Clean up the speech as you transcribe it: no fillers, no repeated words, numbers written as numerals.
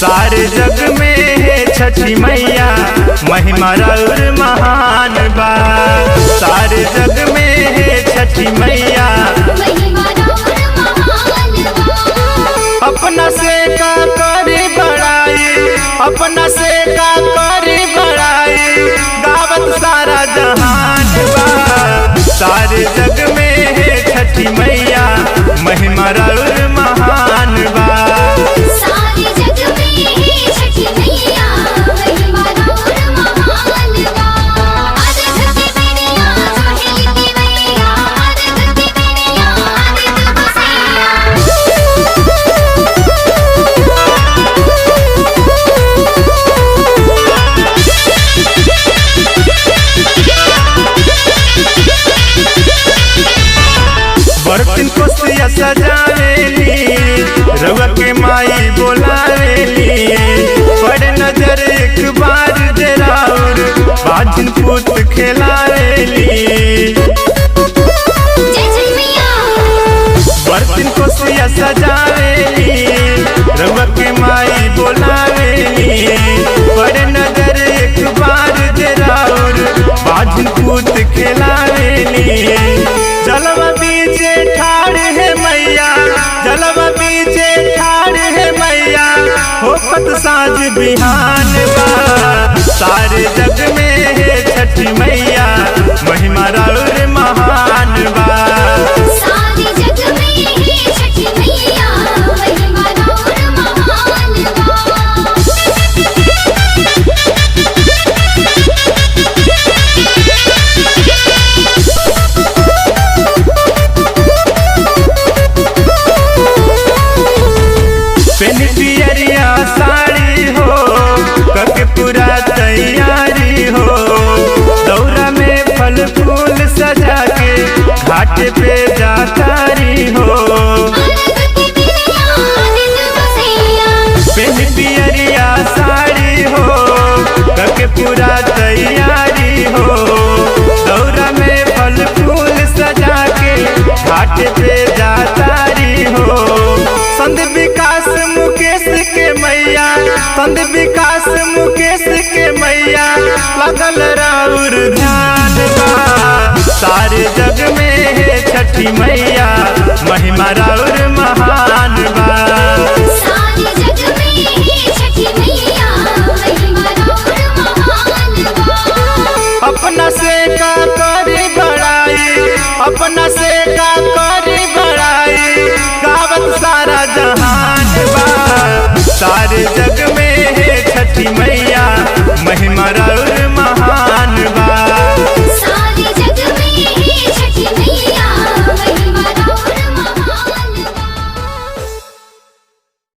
सारे जग में है छठी मैया महिमा और महान बा। सारे जग में है छठी मैया अपना से का करे बड़ाई, अपना से का करे बड़ाई गावत सारा जहान बा। सारे जग में है छठी मैया महिमा और महान बा। सारे जग में है छठी मैया महिमा और महान बा। आदि धरती मैया सोहेली मैया, आदि धरती मैया आदि बसैया। बर्तन कोसिया सजावेली रउआ के माई बोलावेली। पर नजर एक बार जराउर बाजिन पूत खेलावेली। जय जय मैया। बर्तन कोसिया सजावेली रउआ के माई बोलावेली। पर नजर एक बार जराउर बाजिन पूत खेलावेली। जलवा बीचे ठाड़ है मैया, जलवा बीचे ठाड़ है मैया होकत साँझ बिहान बा। सारे जग में है छठी मैया महिमा और महान बा। सारे जग में है छठी मैया महिमा और महान बा। पेन पियरिया साड़ी हो कके पूरा तैयारी हो। दौरा में फल फूल सजा के घाट पे जातारी हो। पेन पियरिया साड़ी हो कके पूरा तैयारी हो। दौरा में फल फूल सजा के घाट पे जातारी हो। संत विकास मुकेश के मैया, संत विकास मुकेश के मैया लगल राउर ध्यान बा। सारे जग में है छठी मैया महिमा और महान बा। सारे जग में है छठी मैया महिमा और महान बा। अपना से का करे बड़ाई, अपना से का करे बड़ाई गावत सारा जहान बा। सारे जग में है छठी मैया महिमा और